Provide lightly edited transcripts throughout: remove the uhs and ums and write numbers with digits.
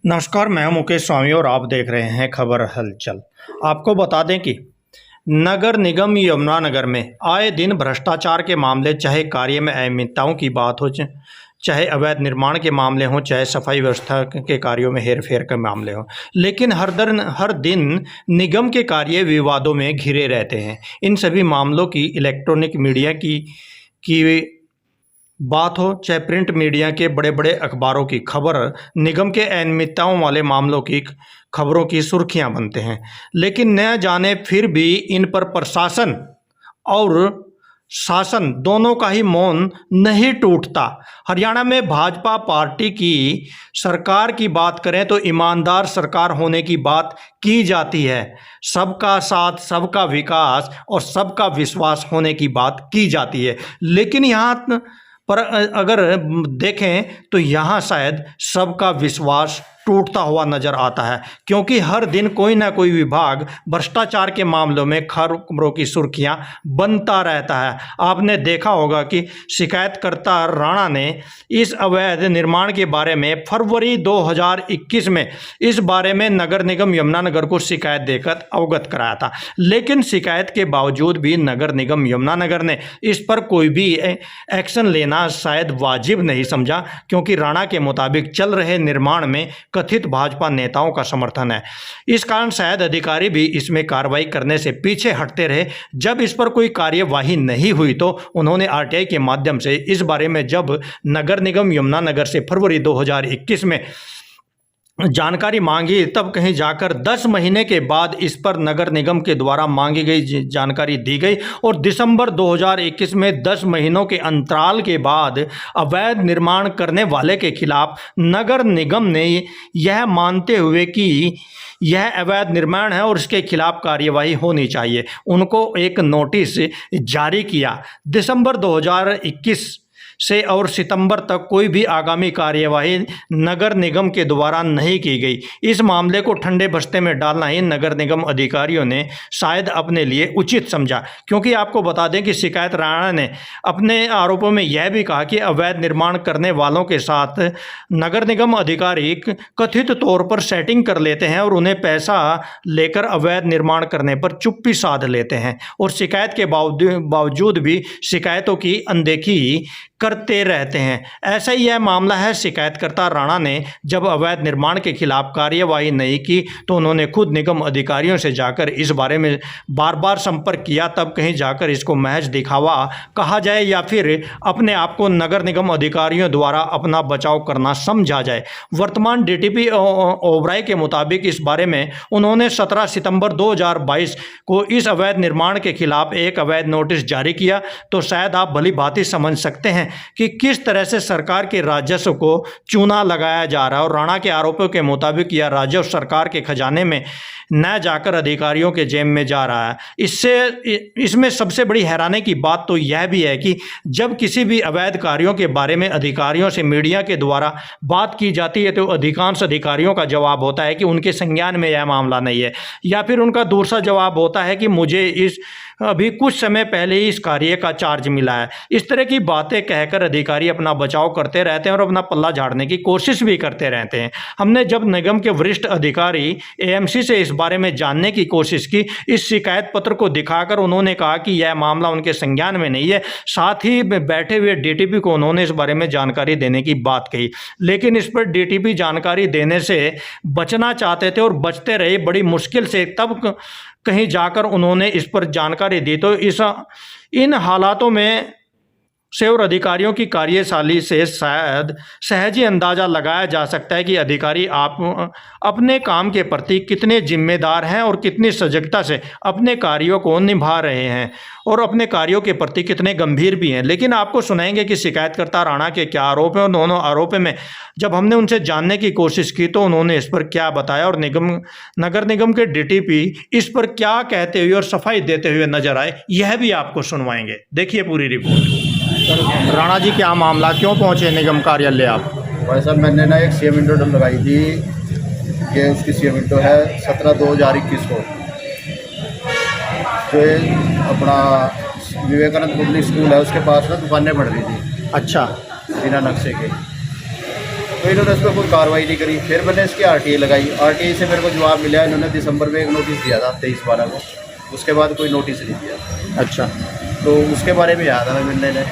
नमस्कार, मैं मुकेश स्वामी और आप देख रहे हैं खबर हलचल। आपको बता दें कि नगर निगम यमुनानगर में आए दिन भ्रष्टाचार के मामले, चाहे कार्य में अनियमितताओं की बात हो, चाहे अवैध निर्माण के मामले हों, चाहे सफाई व्यवस्था के कार्यों में हेरफेर के मामले हों, लेकिन हर दिन निगम के कार्य विवादों में घिरे रहते हैं। इन सभी मामलों की इलेक्ट्रॉनिक मीडिया की बात हो, चाहे प्रिंट मीडिया के बड़े बड़े अखबारों की खबर, निगम के अनियमितताओं वाले मामलों की खबरों की सुर्खियां बनते हैं। लेकिन न जाने फिर भी इन पर प्रशासन और शासन दोनों का ही मौन नहीं टूटता। हरियाणा में भाजपा पार्टी की सरकार की बात करें तो ईमानदार सरकार होने की बात की जाती है, सबका साथ, सबका विकास और सबका विश्वास होने की बात की जाती है। लेकिन यहाँ पर अगर देखें तो यहाँ शायद सबका विश्वास टूटता हुआ नजर आता है, क्योंकि हर दिन कोई ना कोई विभाग भ्रष्टाचार के मामलों में खबरों की सुर्खियां बनता रहता है। आपने देखा होगा कि शिकायतकर्ता राणा ने इस अवैध निर्माण के बारे में फरवरी 2021 में इस बारे में नगर निगम यमुनानगर को शिकायत देकर अवगत कराया था। लेकिन शिकायत के बावजूद भी नगर निगम यमुनानगर ने इस पर कोई भी एक्शन लेना शायद वाजिब नहीं समझा, क्योंकि राणा के मुताबिक चल रहे निर्माण में कथित भाजपा नेताओं का समर्थन है। इस कारण शायद अधिकारी भी इसमें कार्रवाई करने से पीछे हटते रहे। जब इस पर कोई कार्यवाही नहीं हुई तो उन्होंने आरटीआई के माध्यम से इस बारे में जब नगर निगम यमुनानगर से फरवरी 2021 में जानकारी मांगी, तब कहीं जाकर 10 महीने के बाद इस पर नगर निगम के द्वारा मांगी गई जानकारी दी गई और दिसंबर 2021 में 10 महीनों के अंतराल के बाद अवैध निर्माण करने वाले के खिलाफ नगर निगम ने यह मानते हुए कि यह अवैध निर्माण है और इसके खिलाफ कार्यवाही होनी चाहिए, उनको एक नोटिस जारी किया। दिसंबर 2021 से और सितंबर तक कोई भी आगामी कार्यवाही नगर निगम के द्वारा नहीं की गई। इस मामले को ठंडे बस्ते में डालना ही नगर निगम अधिकारियों ने शायद अपने लिए उचित समझा, क्योंकि आपको बता दें कि शिकायत राणा ने अपने आरोपों में यह भी कहा कि अवैध निर्माण करने वालों के साथ नगर निगम अधिकारी कथित तौर पर सेटिंग कर लेते हैं और उन्हें पैसा लेकर अवैध निर्माण करने पर चुप्पी साध लेते हैं और शिकायत के बावजूद भी शिकायतों की अनदेखी करते रहते हैं। ऐसा ही यह मामला है। शिकायतकर्ता राणा ने जब अवैध निर्माण के खिलाफ कार्यवाही नहीं की तो उन्होंने खुद निगम अधिकारियों से जाकर इस बारे में बार बार संपर्क किया, तब कहीं जाकर इसको महज दिखावा कहा जाए या फिर अपने आप को नगर निगम अधिकारियों द्वारा अपना बचाव करना समझा जाए। वर्तमान डीटीपी ओबराय के मुताबिक इस बारे में उन्होंने 17 सितंबर 2022 को इस अवैध निर्माण के खिलाफ एक अवैध नोटिस जारी किया। तो शायद आप भली भांति समझ सकते हैं कि किस तरह से सरकार के राजस्व को चूना लगाया जा रहा है और राणा के आरोपों के मुताबिक यह राजस्व सरकार के खजाने में न जाकर अधिकारियों के जेब में जा रहा है। इसमें सबसे बड़ी हैरानी की बात तो यह भी है कि जब किसी भी अवैध कार्यों के बारे में अधिकारियों से मीडिया के द्वारा बात की जाती है तो अधिकांश अधिकारियों का जवाब होता है कि उनके संज्ञान में यह मामला नहीं है, या फिर उनका दूसरा जवाब होता है कि मुझे अभी कुछ समय पहले ही इस कार्य का चार्ज मिला है। इस तरह की बातें कहकर अधिकारी अपना बचाव करते रहते हैं और अपना पल्ला झाड़ने की कोशिश भी करते रहते हैं। हमने जब निगम के वरिष्ठ अधिकारी एएमसी से इस बारे में जानने की कोशिश की, इस शिकायत पत्र को दिखाकर उन्होंने कहा कि यह मामला उनके संज्ञान में नहीं है। साथ ही बैठे हुए डीटीपी को उन्होंने इस बारे में जानकारी देने की बात कही, लेकिन इस पर डीटीपी जानकारी देने से बचना चाहते थे और बचते रहे बड़ी मुश्किल से। तब कहीं जाकर उन्होंने इस पर जानकारी दी तो इन हालातों में से और अधिकारियों की कार्यशैली से शायद सहज ही अंदाजा लगाया जा सकता है कि अधिकारी आप अपने काम के प्रति कितने जिम्मेदार हैं और कितनी सजगता से अपने कार्यों को निभा रहे हैं और अपने कार्यों के प्रति कितने गंभीर भी हैं। लेकिन आपको सुनाएंगे कि शिकायतकर्ता राणा के क्या आरोप हैं और दोनों आरोपों में जब हमने उनसे जानने की कोशिश की तो उन्होंने इस पर क्या बताया और नगर निगम के डीटीपी इस पर क्या कहते हुए और सफाई देते हुए नजर आए, यह भी आपको सुनवाएंगे। देखिए पूरी रिपोर्ट। राणा जी, क्या मामला, क्यों पहुंचे निगम कार्यालय आप? भाई साहब, मैंने ना एक सीएम विंडो लगाई थी, ये उसकी सीएम विंडो है 17/2021 को, जो अपना विवेकानंद पब्लिक स्कूल है उसके पास ना दुकानें बढ़ रही थी। अच्छा। बिना नक्शे के। तो इन्होंने इस पर कोई कार्रवाई नहीं करी। फिर मैंने इसकी आरटीआई लगाई, आरटीआई से मेरे को जवाब मिला, इन्होंने दिसंबर में एक नोटिस दिया था 23/12 को, उसके बाद कोई नोटिस नहीं दिया। अच्छा, तो उसके बारे में आया था मैं मिलने ने,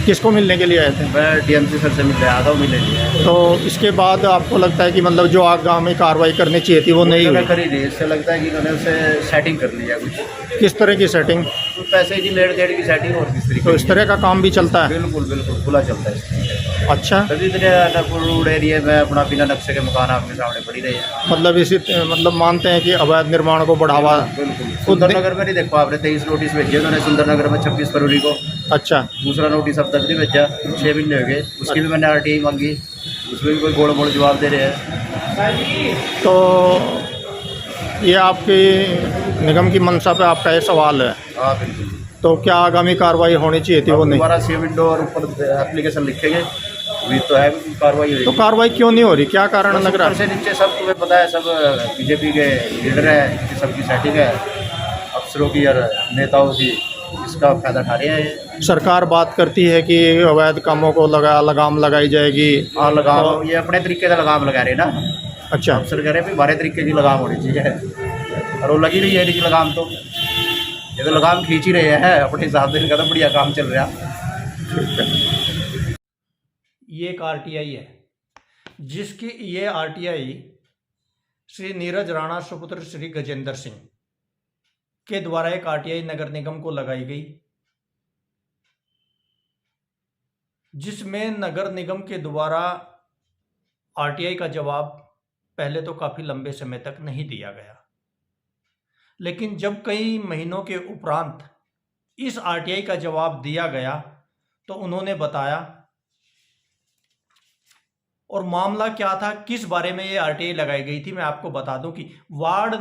किसको मिलने के लिए आए थे? मैं डीएमसी सर से मिलने आया था, वो मिलने नहीं आया। तो इसके बाद आपको लगता है कि मतलब जो आगामी कार्रवाई करनी चाहिए थी वो नहीं हुई? करी नहीं, इससे लगता है कि इन्होंने उसे सेटिंग कर लिया कुछ। किस तरह की सेटिंग? तो पैसे की लेट देट की सेटिंग और किस तरीके तो इस तरह का काम भी चलता है? बिल्कुल बिल्कुल खुला चलता है इसमें। अच्छा, तभी इतने रोड एरिया में अपना बिना नक्शे के मकान आपके सामने पड़ी रहे हैं। मतलब इसी मतलब मानते हैं कि अवैध निर्माण को बढ़ावा। बिल्कुल। सुंदरनगर में नहीं देखो आपने 23 नोटिस भेजे उन्होंने सुंदरनगर में 26 फरवरी को। अच्छा, दूसरा नोटिस अब तक नहीं भेजा, 6 महीने हो गए, उसकी भी मैंने आरटीआई मांगी, उसमें भी कोई गोड़ मोड़ जवाब दे रहे हैं। तो ये आपकी निगम की मंशा पे आपका ये सवाल है। हाँ बिल्कुल। तो क्या आगामी कार्रवाई होनी चाहिए थी वो नहीं? दोबारा सी विंडो और ऊपर एप्लीकेशन लिखेंगे, अभी तो है कार्रवाई तो होगी। कार्रवाई क्यों नहीं हो रही, क्या कारण लग रहा ऊपर है? से नीचे सब तुम्हें पता है, सब बीजेपी के लीडर है, सबकी सेटिंग है, अफसरों की और नेताओं की, इसका फायदा उठा रहे हैं। सरकार बात करती है कि अवैध कामों को लगाम लगाई जाएगी। हाँ लगाम, ये अपने तरीके से लगाम लगा रहे हैं ना। अच्छा, अफसर कह रहे हैं हमारे तरीके की लगाम होनी चाहिए, और वो लगी रही है इनकी लगाम। तो ये तो लगाम खींच ही रहे हैं अपने हिसाब से, इनका तो बढ़िया काम चल रहा है। ये एक आरटीआई है, जिसकी ये आरटीआई श्री नीरज राणा सुपुत्र श्री गजेंद्र सिंह के द्वारा एक आरटीआई नगर निगम को लगाई गई, जिसमें नगर निगम के द्वारा आरटीआई का जवाब पहले तो काफ़ी लंबे समय तक नहीं दिया गया, लेकिन जब कई महीनों के उपरांत इस आरटीआई का जवाब दिया गया तो उन्होंने बताया। और मामला क्या था, किस बारे में ये आरटीआई लगाई गई थी, मैं आपको बता दूं कि वार्ड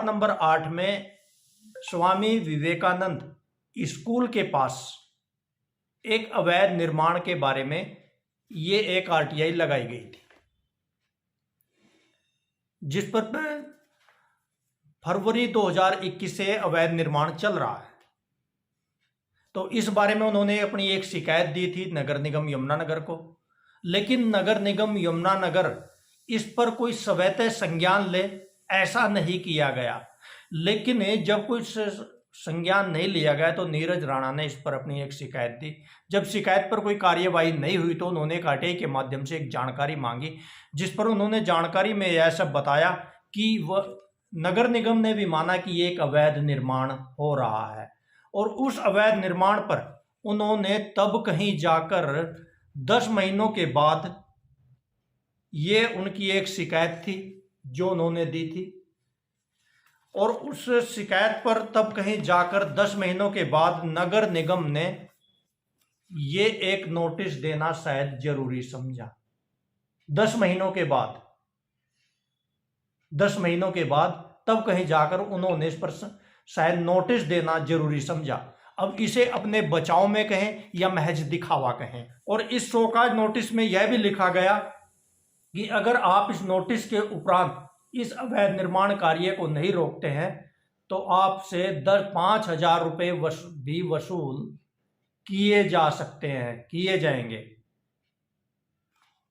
नंबर 8 में स्वामी विवेकानंद स्कूल के पास एक अवैध निर्माण के बारे में ये एक आरटीआई लगाई गई थी, जिस पर फरवरी 2021 से अवैध निर्माण चल रहा है। तो इस बारे में उन्होंने अपनी एक शिकायत दी थी नगर निगम यमुनानगर को, लेकिन नगर निगम यमुनानगर इस पर कोई स्वतः संज्ञान ले ऐसा नहीं किया गया। लेकिन जब कोई संज्ञान नहीं लिया गया तो नीरज राणा ने इस पर अपनी एक शिकायत दी। जब शिकायत पर कोई कार्यवाही नहीं हुई तो उन्होंने एक आरटीआई के माध्यम से एक जानकारी मांगी, जिस पर उन्होंने जानकारी में यह सब बताया कि वह नगर निगम ने भी माना कि ये एक अवैध निर्माण हो रहा है, और उस अवैध निर्माण पर उन्होंने तब कहीं जाकर 10 महीनों के बाद, ये उनकी एक शिकायत थी जो उन्होंने दी थी, और उस शिकायत पर तब कहीं जाकर 10 महीनों के बाद नगर निगम ने ये एक नोटिस देना शायद जरूरी समझा। 10 महीनों के बाद तब कहीं जाकर उन्होंने इस पर शायद नोटिस देना जरूरी समझा। अब इसे अपने बचाव में कहें या महज दिखावा कहें। और इस शोकाज नोटिस में यह भी लिखा गया कि अगर आप इस नोटिस के उपरांत इस अवैध निर्माण कार्य को नहीं रोकते हैं तो आपसे 5,000 रुपये भी वसूल किए जाएंगे।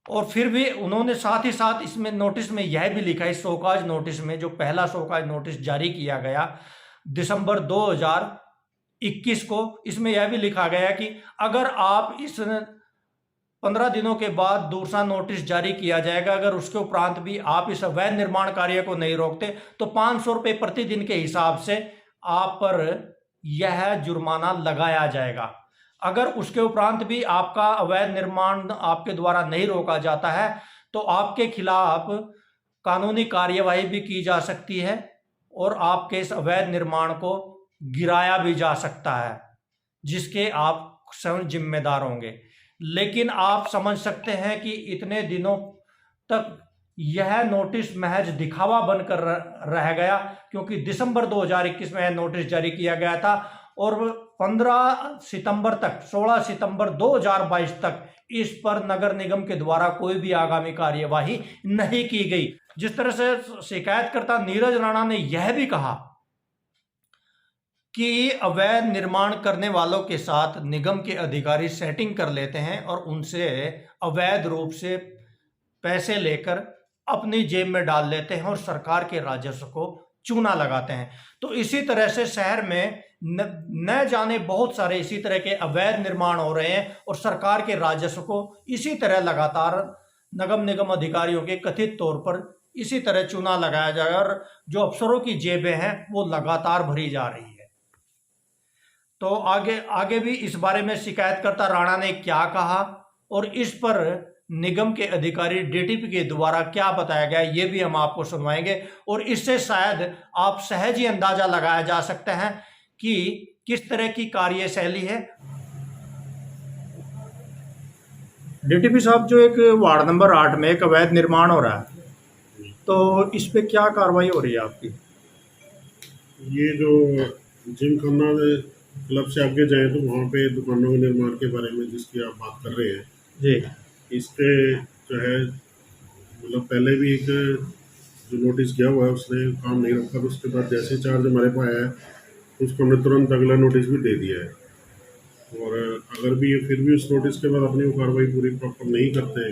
और फिर भी उन्होंने साथ ही साथ इसमें नोटिस में यह भी लिखा, इस शोकाज नोटिस में, जो पहला शोकाज नोटिस जारी किया गया दिसंबर 2021 को, इसमें यह भी लिखा गया कि अगर आप इस 15 दिनों के बाद दूसरा नोटिस जारी किया जाएगा, अगर उसके उपरांत भी आप इस अवैध निर्माण कार्य को नहीं रोकते तो 500 रुपये प्रतिदिन के हिसाब से आप पर यह जुर्माना लगाया जाएगा। अगर उसके उपरांत भी आपका अवैध निर्माण आपके द्वारा नहीं रोका जाता है तो आपके खिलाफ कानूनी कार्यवाही भी की जा सकती है और आपके इस अवैध निर्माण को गिराया भी जा सकता है, जिसके आप स्वयं जिम्मेदार होंगे। लेकिन आप समझ सकते हैं कि इतने दिनों तक यह नोटिस महज दिखावा बनकर रह गया, क्योंकि दिसंबर 2021 में यह नोटिस जारी किया गया था और 16 सितंबर 2022 तक इस पर नगर निगम के द्वारा कोई भी आगामी कार्यवाही नहीं की गई। जिस तरह से शिकायतकर्ता नीरज राणा ने यह भी कहा कि अवैध निर्माण करने वालों के साथ निगम के अधिकारी सेटिंग कर लेते हैं और उनसे अवैध रूप से पैसे लेकर अपनी जेब में डाल लेते हैं और सरकार के राजस्व को चूना लगाते हैं। तो इसी तरह से शहर में न जाने बहुत सारे इसी तरह के अवैध निर्माण हो रहे हैं और सरकार के राजस्व को इसी तरह लगातार नगम निगम अधिकारियों के कथित तौर पर इसी तरह चूना लगाया जाएगा और जो अफसरों की जेबें हैं वो लगातार भरी जा रही है। तो आगे भी इस बारे में शिकायतकर्ता राणा ने क्या कहा और इस पर निगम के अधिकारी डीटीपी के द्वारा क्या बताया गया ये भी हम आपको सुनवाएंगे और इससे शायद आप सहज ही अंदाजा लगाया जा सकते हैं कि किस तरह की कार्यशैली है। डीटीपी साहब, जो एक वार्ड नंबर 8 में एक अवैध निर्माण हो रहा है तो इस पे क्या कार्रवाई हो रही है आपकी? ये जो जिम खन्ना क्लब से आगे जाए तो वहाँ पे दुकानों के निर्माण के बारे में जिसकी आप बात कर रहे हैं जी, इस पे जो है मतलब पहले भी एक जो नोटिस किया हुआ है उसने काम नहीं रखा, तो उसके बाद जैसे चार्ज हमारे पास आया है उसको हमने तुरंत अगला नोटिस भी दे दिया है। और अगर भी ये फिर भी उस नोटिस के बाद अपनी वो कार्रवाई पूरी प्रॉपर नहीं करते,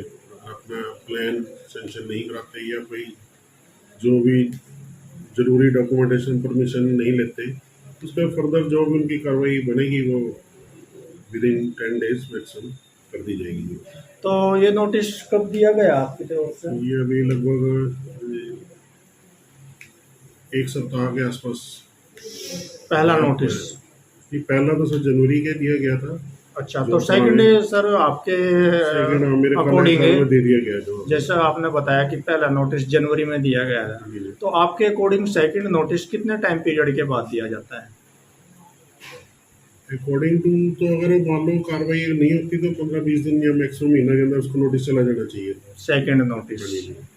अपना प्लान सेंशन नहीं कराते या कोई जो भी ज़रूरी डॉक्यूमेंटेशन परमिशन नहीं लेते, उस पर फर्दर जो भी उनकी कार्रवाई बनेगी वो विदिन 10 days मैक्सिमम कर दी जाएगी। तो ये नोटिस कब दिया गया आपकी तरफ से? ये अभी लगभग 1 सप्ताह के आसपास पहला नोटिस? ये पहला तो सर जनवरी के दिया गया था। अच्छा, तो सेकंड सर आपके अकॉर्डिंग दे दिया गया जो जैसा आपने बताया कि पहला नोटिस जनवरी में दिया गया है, तो आपके अकॉर्डिंग सेकंड नोटिस कितने टाइम पीरियड के बाद दिया जाता है? अकॉर्डिंग टू तो अगर मान लो कार्रवाई नहीं होती तो 15-20 दिन या मैक्सिमम महीना के अंदर उसको नोटिस चला जाना चाहिए। Second notice.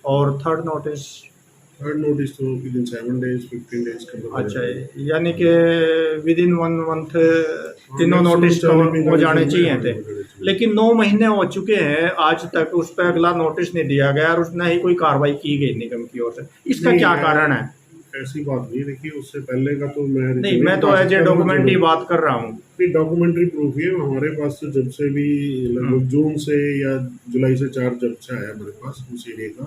और थर्ड नोटिस? थर्ड नोटिस तो विदिन 7 days 15 days के अंदर। अच्छा, यानी कि विदिन 1 month तीनों नोटिस तो हो जाने चाहिए थे, लेकिन 9 महीने हो चुके हैं आज तक उस पर अगला नोटिस नहीं दिया गया और उसने ही कोई कार्रवाई की गई निगम की ओर से। इसका क्या कारण है? ऐसी बात नहीं, देखिए उससे पहले का तो मैं तो एज ए डॉक्यूमेंट ही बात कर रहा हूँ। डॉक्यूमेंट्री प्रूफ है हमारे पास, तो जब से भी लगभग जून से या जुलाई से चार्ज जब से आया हमारे पास उस एरिया का,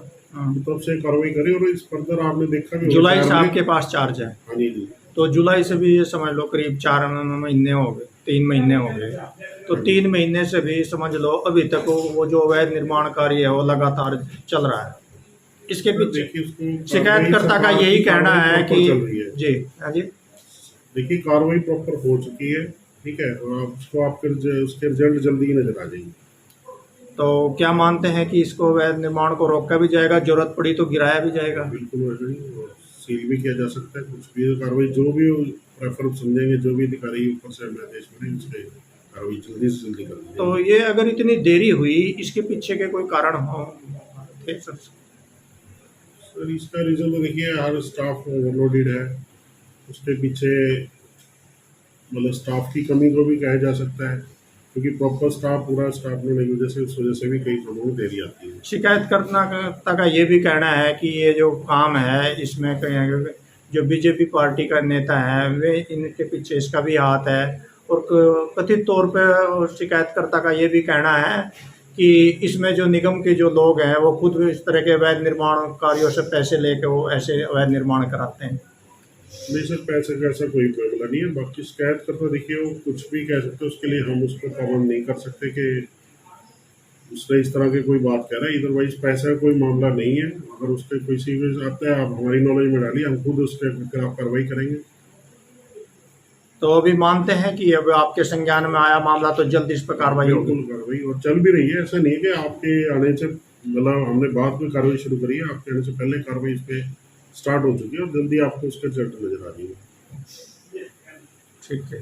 तो तब से कार्रवाई करी और इस फर्दर आपने देखा भी जुलाई से आपके पास चार्ज है? हाँ जी। तो जुलाई से भी ये समझ लो करीब 4 महीने हो गए, 3 महीने हो गए, तो 3 महीने से भी समझ लो अभी तक वो जो अवैध निर्माण कार्य है वो लगातार चल रहा है। इसके पीछे शिकायतकर्ता का यही कहना है कि जी हाँ जी, देखिए कार्रवाई प्रॉपर हो चुकी है, ठीक है, और उसको आप फिर उसके रिजल्ट जल्दी ही नजर आ जाएंगे। तो क्या मानते हैं कि इसको अवैध निर्माण को रोका भी जाएगा, जरूरत पड़ी तो गिराया भी जाएगा? बिल्कुल और सील भी किया जा सकता है, कुछ भी कार्रवाई जो भी प्रेफर समझेंगे, जो भी अधिकारी ऊपर से हमें आदेश मिले उसके कार्रवाई जल्दी से जल्दी कर दी। तो ये अगर इतनी देरी हुई इसके पीछे के कोई कारण हो थे सर? सर इसका रीज़न तो देखिए हर स्टाफ ओवरलोडेड है, उसके पीछे मतलब स्टाफ की कमी को भी कहा जा सकता है, क्योंकि प्रॉपर स्टाफ पूरा स्टाफ नहीं की वजह से उस वजह से भी कई कामों में देरी आती है। शिकायतकर्ता का ये भी कहना है कि ये जो काम है इसमें कहीं जो बीजेपी पार्टी का नेता है वे इनके पीछे इसका भी हाथ है और कथित तौर पर शिकायतकर्ता का ये भी कहना है कि इसमें जो निगम के जो लोग हैं वो खुद इस तरह के अवैध निर्माण कार्यों से पैसे लेकर वो ऐसे अवैध निर्माण कराते हैं। नहीं सर, पैसे का ऐसा कोई मामला नहीं है। बाकी शिकायत करता देखिए वो कुछ भी कह सकते हैं, उसके लिए हम उसको पाबंद नहीं कर सकते कि उसने इस तरह की कोई बात कह रहा है। अदरवाइज पैसा का कोई मामला नहीं है, अगर उसके कोई सीरियस आता है आप हमारी नॉलेज में डालिए, हम खुद उसके खिलाफ कार्रवाई करेंगे। तो अभी मानते हैं कि अब आपके संज्ञान में आया मामला तो जल्द इस पर कार्रवाई होगी? बिल्कुल कार्रवाई और चल भी रही है, ऐसा नहीं है कि आपके आने से मतलब हमने बाद में कार्रवाई शुरू करी है, आपके आने से पहले कार्रवाई इस पर स्टार्ट हो चुकी है और जल्दी आपको उसके रिजल्ट नजर आ रही है। ठीक है।